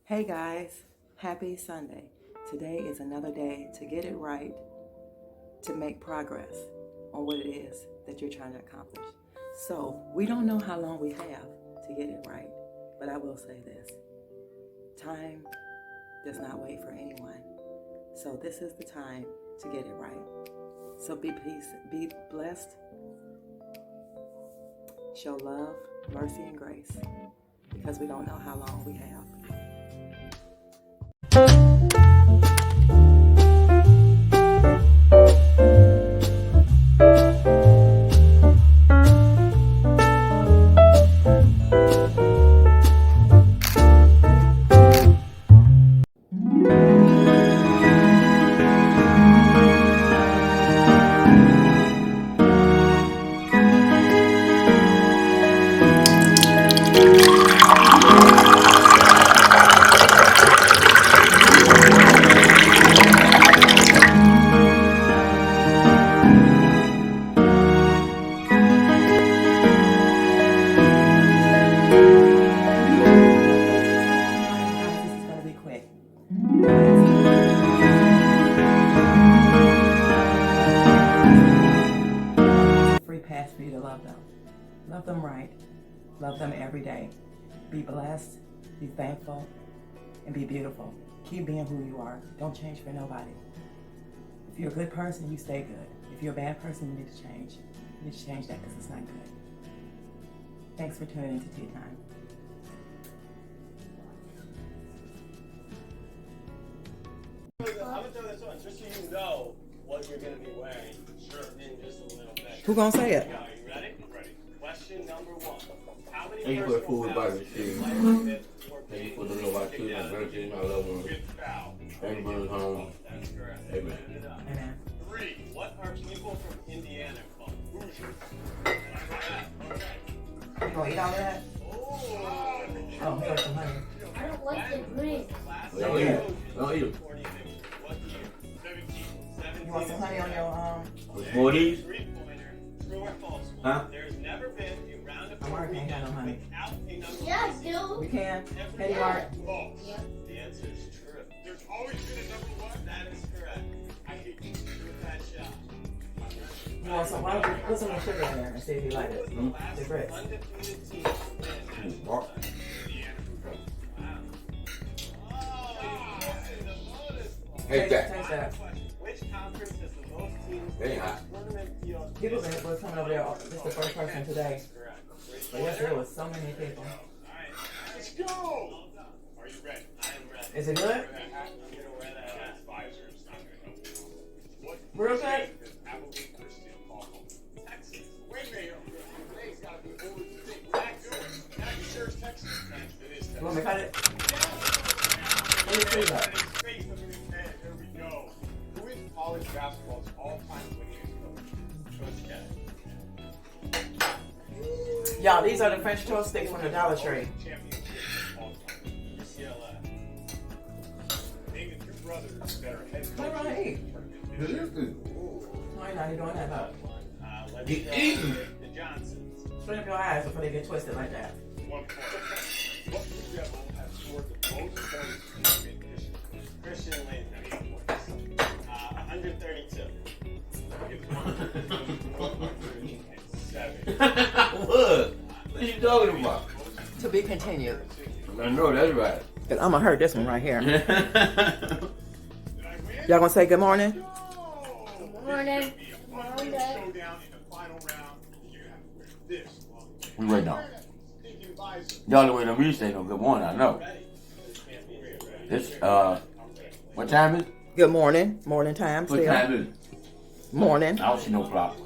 Hey guys, happy Sunday. Today is another day to get it right, to make progress on what it is that you're trying to accomplish. So, we don't know how long we have to get it right, but I will say this. Time does not wait for anyone. So this is the time to get it right. So be peace, be blessed, show love, mercy, and grace, because we don't know how long we have. Pass for you to love them. Love them right. Love them every day. Be blessed, be thankful, and be beautiful. Keep being who you are. Don't change for nobody. If you're a good person, you stay good. If you're a bad person, you need to change. You need to change that because it's not good. Thanks for tuning into Tea Time. I'm gonna throw this on just so you know what you're gonna be wearing. Sure. In just a little bit. Who gonna say it? Are you ready? Ready. Question number 1. How many Thank you for the food, by the shit. Thank you for the little white children and virgin. I love them. Thank you for the home. That's correct. Amen. Amen. 3. What are people from Indiana called? Hoosiers. Okay. You gonna eat all of that? Oh, Oh, here's some honey. I don't like the green. Don't eat it. Don't eat it. What year? 17. You want some honey on your More of these? 3-pointer. True or false? Huh? There's never been a round of Mark ain't got no honey. without a number. Yeah, dude. You can? Hey, Mark. False. The answer is true. There's always been a number 1. That is correct. I hate you with that shot. You want some? Why don't you put some of the sugar in there and see if you like it? The last The grits. undefeated team to win. Mark. Hey, Jack. Taste that. Which conference has the most teams They ain't hot. tournament field? People was coming over there. This is the first person today. Correct. But yesterday there was so many people. Alright, let's go! Are you ready? I am ready. Is it good? I'm gonna wear that hat. Pfizer's not gonna help you. What Real good? state does Applebee's Christian call home? Texas. Wait a minute. Today's gotta be over the thing. Texas. That sure is Texas. It is Texas. You want me to cut it? Let me see that. Space underneath. Here we go. Who is college basketball's all-time winningest coach? Coach K. Y'all, these are the French toast sticks from the Dollar Tree. Championship all-time. UCLA. Name the 2 brothers that are head What do you want to eat? Good is good. Why not you doing that though? Let's Get go eaten. with the Johnsons. Straighten up your eyes before they get twisted like that. 1 point. What Blue Devil has scored the most points in history? Christian Lane, 8 points. 132. 107. What? What are you talking about? To be continued. I know that's right. Cause I'm gonna hurt this one right here. Did I win? Y'all gonna say good morning? Good Morning. Showdown in the final round. You have to wear this. We right now. Thinking visor. Y'all the way to me say no good morning, I know. It's, what time is it? Good morning. Morning time What still. time is it? Morning. I don't see no clock.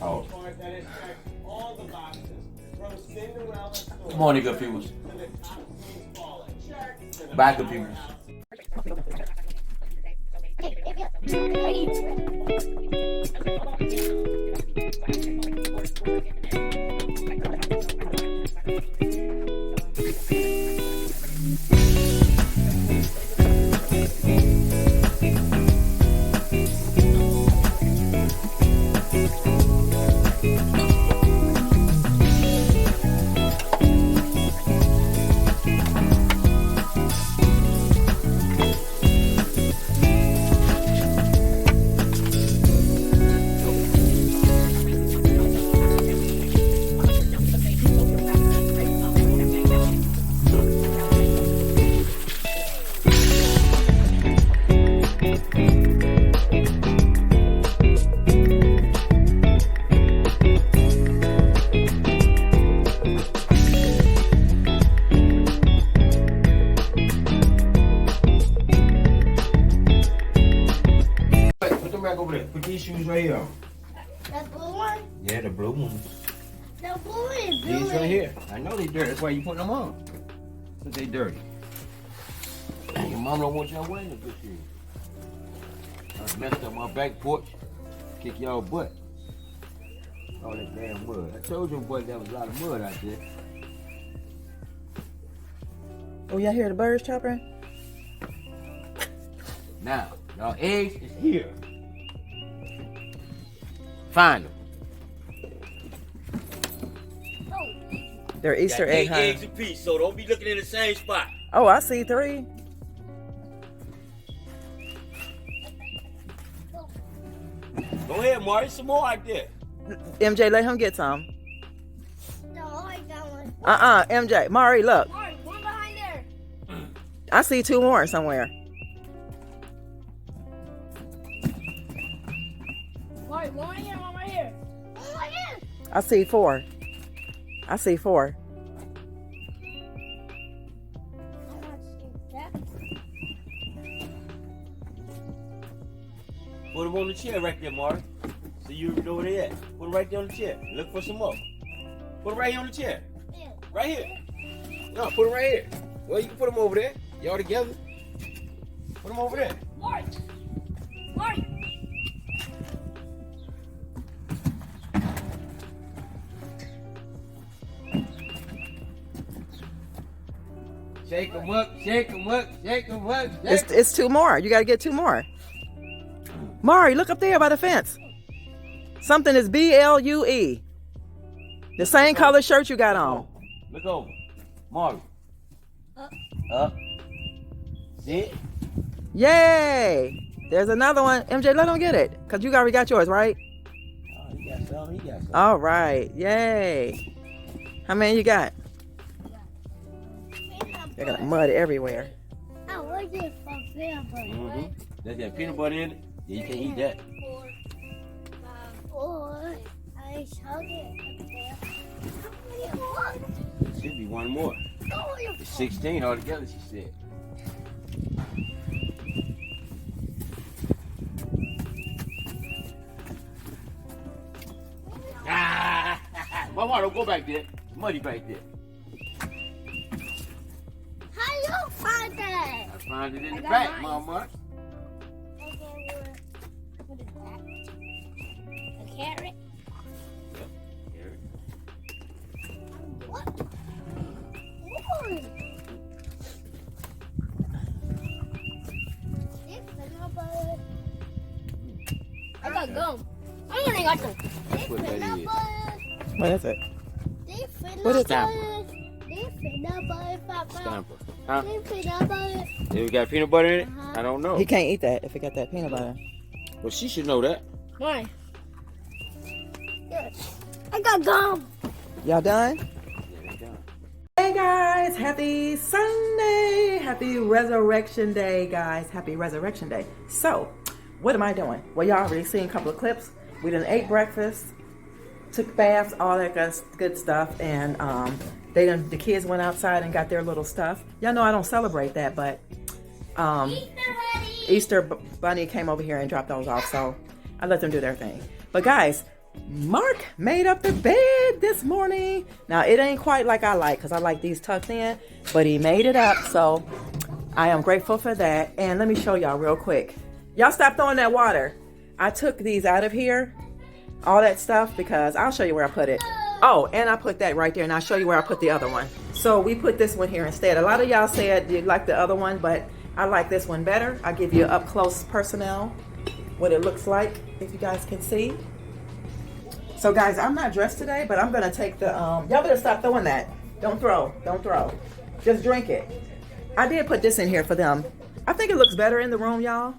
Oh. Good morning, good people. Bye, good people. there. Put these shoes right here on. The blue one? Yeah, the blue ones. The blue is blue. These right here. I know they dirty. That's why you putting them on. Because they dirty. Your mom don't want y'all wearing the good shoes. I messed up my back porch. Kick y'all butt. All that damn mud. I told you, boy, there was a lot of mud out there. Oh, y'all hear the birds chirping? Now, y'all eggs is here. Find them. They're Easter Got egg 8 hunting. eggs apiece, so don't be looking in the same spot. Oh, I see 3. Go ahead, Marty. Some more out there. MJ, let him get some. No, I got one. MJ. Mari, look. Mark, one behind there. I see 2 more somewhere. Mark, one right here, one right here. One right here. I see 4. I see 4. I want to see that. Put them on the chair right there, Marty. So you know where they at. Put them right there on the chair. Look for some more. Put them right here on the chair. Yeah. Right here. No, put them right here. Well, you can put them over there. Y'all together. Put them over there. Mark. Mark. Shake them up, shake them up, shake them up. Shake It's 2 more. You got to get 2 more. Mari, look up there by the fence. Something is BLUE. The same color shirt you got on. Look over. Marty. Up. Up. Sit. Yay! There's another one. MJ, let him get it. Because you already got yours, right? Oh, he got some, he got some. All right. Yay. How many you got? They got mud everywhere. I want it for peanut butter. Mm-hmm. That's got peanut butter in it. Yeah, you can't eat that. 4, 5, 4. I saw it up there. How many more? Should be one more. Oh, you It's 16 altogether, she said. Ah! Mama, don't go back there. It's muddy back there. How you find that? I found it in I the got back, mine. Mama. What is that? A carrot? What? Ooh. I got gum. I'm gonna got them. What that is. What is it? What is that? Stamper. Huh? Peanut butter. You got peanut butter in it? I don't know. He can't eat that if he got that peanut butter. Well, she should know that. Why? I got gum. Y'all done? Yeah, they done. Hey guys, happy Sunday. Happy Resurrection Day, guys. Happy Resurrection Day. So, what am I doing? Well, y'all already seen a couple of clips. We done ate breakfast, took baths, all that good stuff, and the kids went outside and got their little stuff. Y'all know I don't celebrate that, but Easter Bunny came over here and dropped those off, so I let them do their thing. But guys, Mark made up the bed this morning. Now, it ain't quite like I like, because I like these tucked in, but he made it up, so I am grateful for that. And let me show y'all real quick. Y'all stop throwing that water. I took these out of here, all that stuff, because I'll show you where I put it. Oh, and I put that right there, and I'll show you where I put the other one. So we put this one here instead. A lot of y'all said you like the other one, but I like this one better. I'll give you up close personnel, what it looks like, if you guys can see. So guys, I'm not dressed today, but I'm gonna take the, y'all better stop throwing that. Don't throw. Just drink it. I did put this in here for them. I think it looks better in the room, y'all.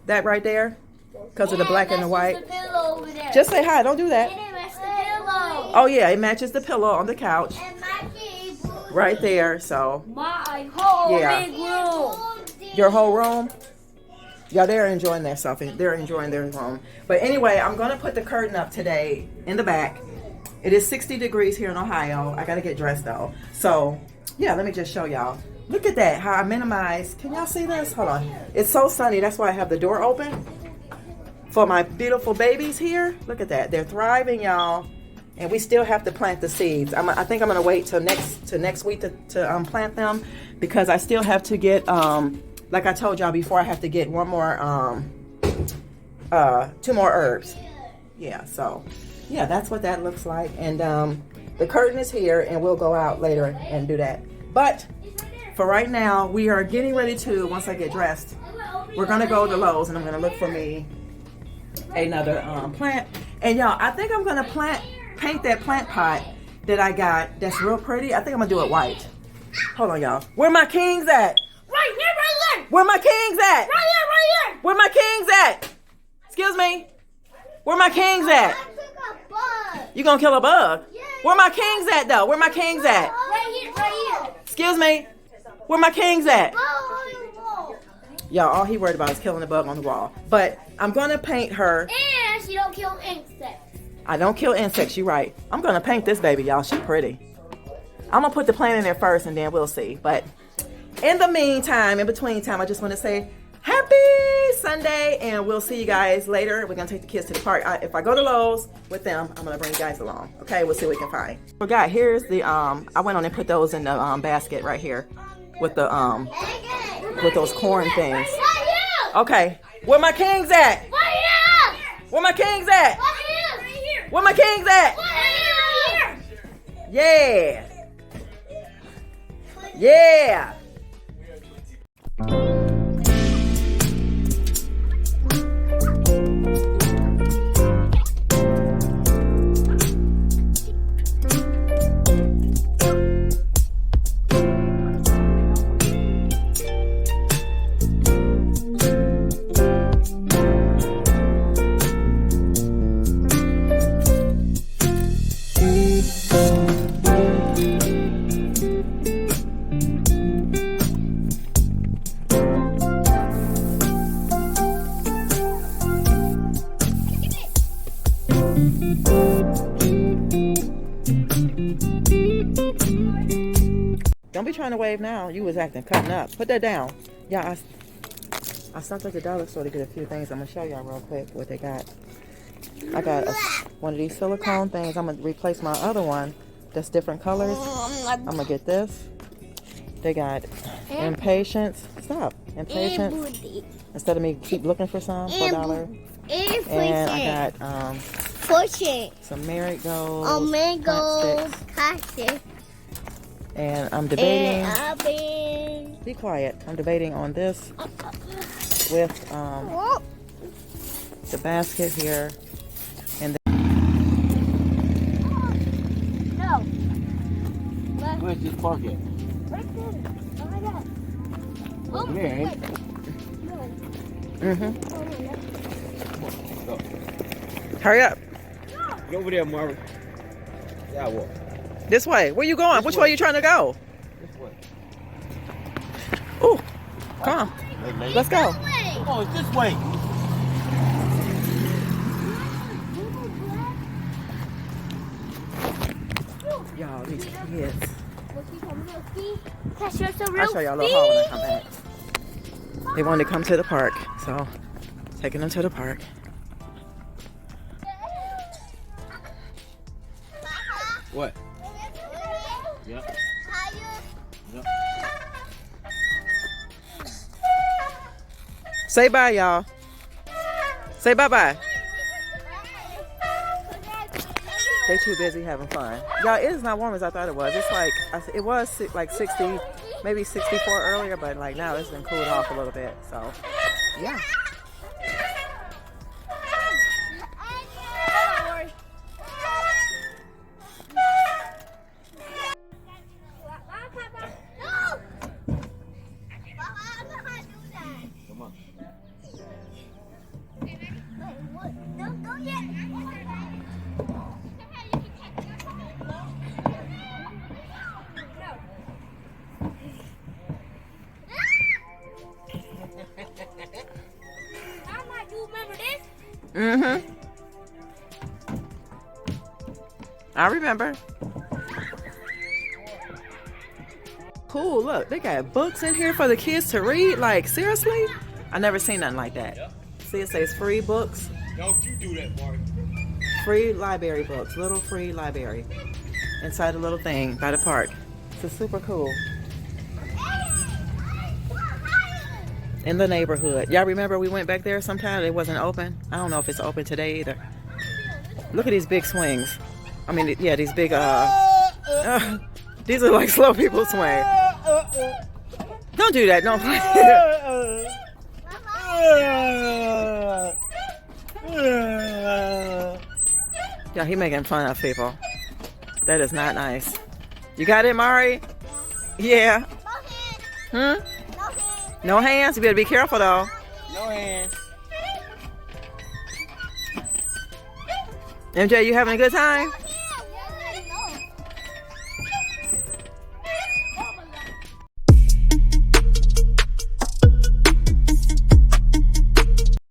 That right there, because of the black and the white. The pillow over there. Just say hi, don't do that. And it matches the pillow. Oh yeah, it matches the pillow on the couch. And my key. Right there, so. My whole Yeah. big room. Your whole room? Yeah, they're enjoying their stuff. They're enjoying their room. But anyway, I'm going to put the curtain up today in the back. It is 60 degrees here in Ohio. I got to get dressed though. So, yeah, let me just show y'all. Look at that, how I minimized. Can y'all see this? Hold on. It's so sunny. That's why I have the door open. for my beautiful babies here. Look at that. They're thriving, y'all. And we still have to plant the seeds. I think I'm gonna wait till next week to plant them, because I still have to get, like I told y'all before, I have to get one more, 2 more herbs. Yeah, so yeah, that's what that looks like. And the curtain is here, and we'll go out later and do that. But for right now, we are getting ready to, once I get dressed, we're gonna go to Lowe's, and I'm gonna look for me another plant. And y'all, I think I'm gonna paint that plant pot that I got that's real pretty. I think I'm gonna do it white. Hold on, y'all. Where my kings at? Right here, right here. Where my kings at? Right here, right here. Where my kings at? Excuse me. Where my kings at? I took a bug. You gonna kill a bug? Yeah. Where my kings at though? Where my kings at? Right here, right here. Excuse me. Where my kings at? Bug on your wall. Y'all, all he worried about is killing the bug on the wall. But I'm gonna paint her. And she don't kill insects. I don't kill insects, you're right. I'm gonna paint this baby, y'all. She pretty. I'm gonna put the plant in there first, and then we'll see. But in the meantime, in between time, I just want to say happy Sunday, and we'll see you guys later. We're gonna take the kids to the park. If I go to Lowe's with them, I'm gonna bring you guys along. Okay, we'll see what we can find. Forgot, here's the I went on and put those in the basket right here with the with those corn things. Right here. Okay, where my kings at? Right here. Where my kings at? Right here. Right here. Where my kings at? Right here. Yeah. Yeah. Don't be trying to wave now. You was cutting up. Put that down. Yeah, I stopped at the dollar store to get a few things. I'm gonna show y'all real quick what they got. I got one of these silicone things. I'm gonna replace my other one that's different colors. I'm gonna get this. They got impatience. Stop. Impatience. Instead of me keep looking for some for $1. And I got some marigolds. Cactus. And I'm debating. Be quiet. I'm debating on this with the basket here. And No. Where's this park at? Right there. Oh my God. Oh, Over there, ain't it? mm-hmm. Hurry up. Get over there, Marvin. Yeah, I walk. This way. Where you going? Which way are you trying to go? This way. Ooh. Come on. Let's go. Come on, it's this way. Y'all, these kids. I'll I'll show y'all a little haul when I come back. They wanted to come to the park, so taking them to the park. What? Yep. Yep. Say bye, y'all. Say bye-bye. They too busy having fun. Y'all, it is not warm as I thought it was. It's like, it was like 60, maybe 64 earlier, but like now it's been cooled off a little bit. So, yeah. Come on. Don't go yet. Mama, you remember this? Mm-hmm. I remember. Cool, look, they got books in here for the kids to read. Like, seriously? I never seen nothing like that. See, it says free books, Don't you do that, Mark. free library books, little free library inside a little thing by the park. It's super cool. In the neighborhood. Y'all remember we went back there sometime? It wasn't open. I don't know if it's open today either. Look at these big swings. I mean, yeah, these big, these are like slow people swing. Don't do that. Don't play. Yeah, he making fun of people. That is not nice. You got it, Mari? Yeah. Hmm? No hands? You better be careful, though. No hands. MJ, you having a good time?